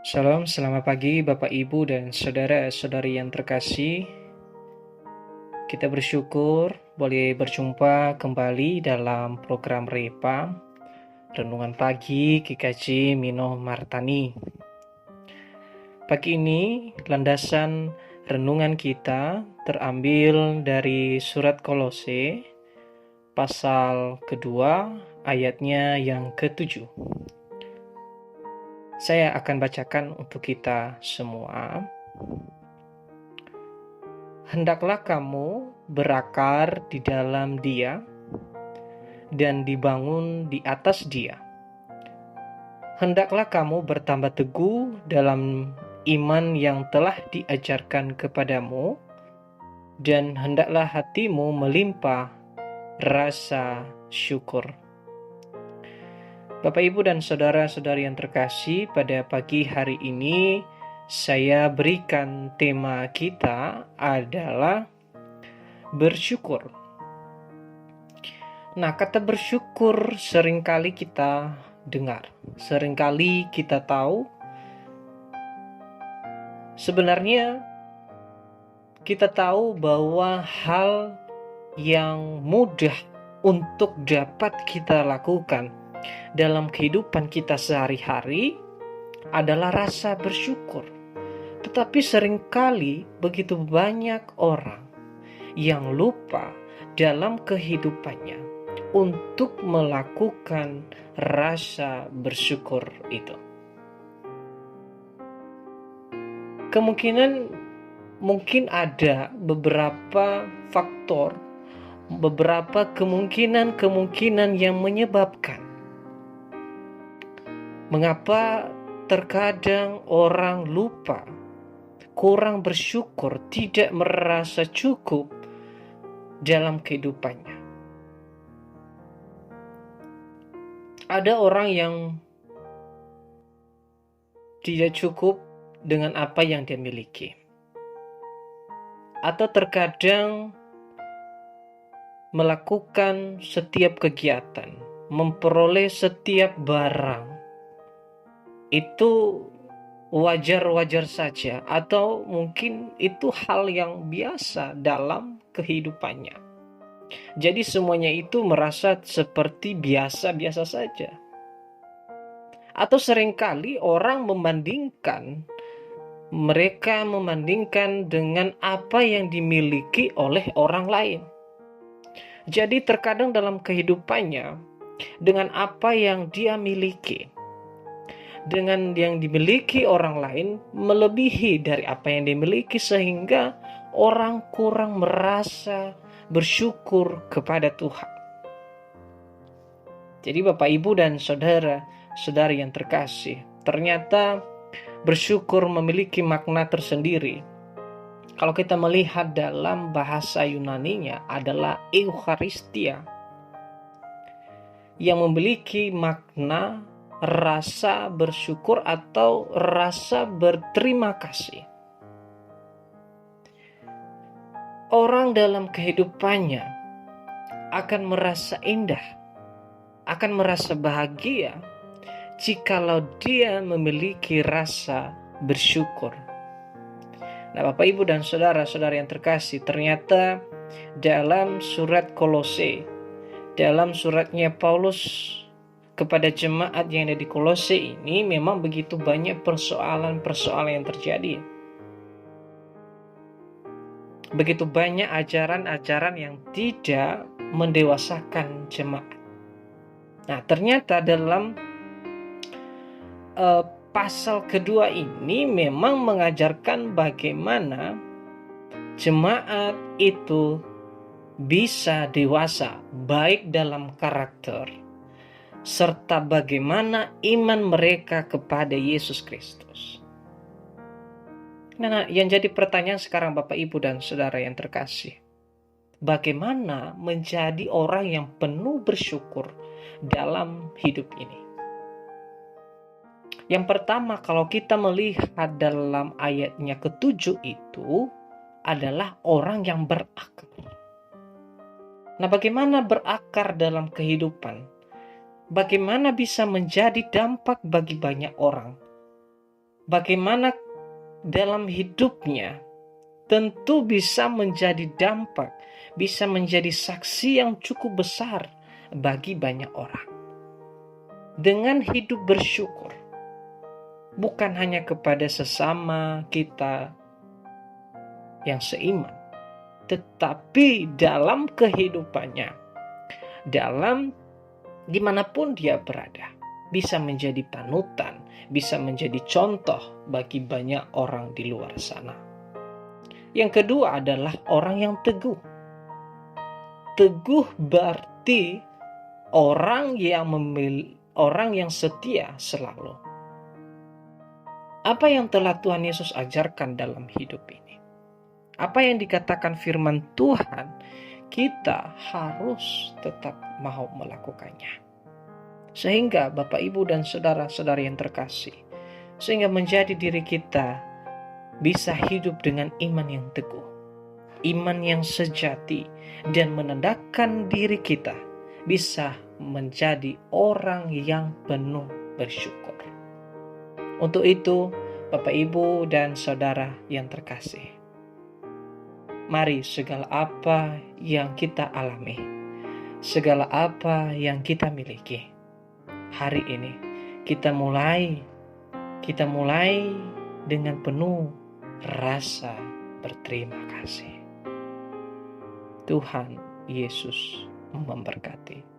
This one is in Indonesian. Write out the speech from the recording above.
Shalom, selamat pagi Bapak Ibu dan saudara-saudari yang terkasih. Kita bersyukur boleh berjumpa kembali dalam program Repa Renungan Pagi GKJ Mino Martani. Pagi ini landasan renungan kita terambil dari surat Kolose pasal kedua ayatnya yang ke-7. Saya akan bacakan untuk kita semua. Hendaklah kamu berakar di dalam Dia dan dibangun di atas Dia. Hendaklah kamu bertambah teguh dalam iman yang telah diajarkan kepadamu, dan hendaklah hatimu melimpah rasa syukur. Bapak, Ibu, dan saudara-saudari yang terkasih, pada pagi hari ini saya berikan tema kita adalah bersyukur. Nah, kata bersyukur seringkali kita dengar, seringkali kita tahu. Sebenarnya kita tahu bahwa hal yang mudah untuk dapat kita lakukan dalam kehidupan kita sehari-hari adalah rasa bersyukur. Tetapi seringkali begitu banyak orang yang lupa dalam kehidupannya untuk melakukan rasa bersyukur itu. Mungkin ada beberapa faktor, beberapa kemungkinan yang menyebabkan mengapa terkadang orang lupa, kurang bersyukur, tidak merasa cukup dalam kehidupannya. Ada orang yang tidak cukup dengan apa yang dia miliki. Atau terkadang melakukan setiap kegiatan, memperoleh setiap barang, itu wajar-wajar saja, atau mungkin itu hal yang biasa dalam kehidupannya. Jadi semuanya itu merasa seperti biasa-biasa saja. Atau seringkali orang mereka membandingkan dengan apa yang dimiliki oleh orang lain. Jadi terkadang dalam kehidupannya, dengan apa yang dia miliki, dengan yang dimiliki orang lain melebihi dari apa yang dimiliki, sehingga orang kurang merasa bersyukur kepada Tuhan. Jadi Bapak, Ibu, dan saudara-saudari yang terkasih, ternyata bersyukur memiliki makna tersendiri. Kalau kita melihat dalam bahasa Yunaninya adalah Eucharistia, yang memiliki makna rasa bersyukur atau rasa berterima kasih. Orang dalam kehidupannya akan merasa indah, akan merasa bahagia jikalau dia memiliki rasa bersyukur. Nah, Bapak, Ibu, dan saudara-saudara yang terkasih, ternyata dalam surat Kolose, dalam suratnya Paulus kepada jemaat yang ada di Kolose ini, memang begitu banyak persoalan-persoalan yang terjadi. Begitu banyak ajaran-ajaran yang tidak mendewasakan jemaat. Nah, ternyata dalam pasal kedua ini memang mengajarkan bagaimana jemaat itu bisa dewasa, baik dalam karakter, serta bagaimana iman mereka kepada Yesus Kristus. Nah, yang jadi pertanyaan sekarang Bapak, Ibu, dan saudara yang terkasih, bagaimana menjadi orang yang penuh bersyukur dalam hidup ini? Yang pertama, kalau kita melihat dalam ayatnya ke-7 itu adalah orang yang berakar. Nah, bagaimana berakar dalam kehidupan? Bagaimana bisa menjadi dampak bagi banyak orang? bagaimana dalam hidupnya tentu bisa menjadi dampak, bisa menjadi saksi yang cukup besar bagi banyak orang. Dengan hidup bersyukur, bukan hanya kepada sesama kita yang seiman, tetapi dalam kehidupannya, dalam dimanapun dia berada, bisa menjadi panutan, bisa menjadi contoh bagi banyak orang di luar sana. Yang kedua adalah orang yang teguh. Teguh berarti orang yang setia selalu. Apa yang telah Tuhan Yesus ajarkan dalam hidup ini? Apa yang dikatakan firman Tuhan, kita harus tetap mau melakukannya. Sehingga Bapak, Ibu, dan saudara-saudara yang terkasih, sehingga menjadi diri kita bisa hidup dengan iman yang teguh, iman yang sejati, dan menandakan diri kita bisa menjadi orang yang penuh bersyukur. Untuk itu, Bapak, Ibu, dan saudara yang terkasih, mari segala apa yang kita alami, segala apa yang kita miliki, hari ini kita mulai dengan penuh rasa berterima kasih. Tuhan Yesus memberkati.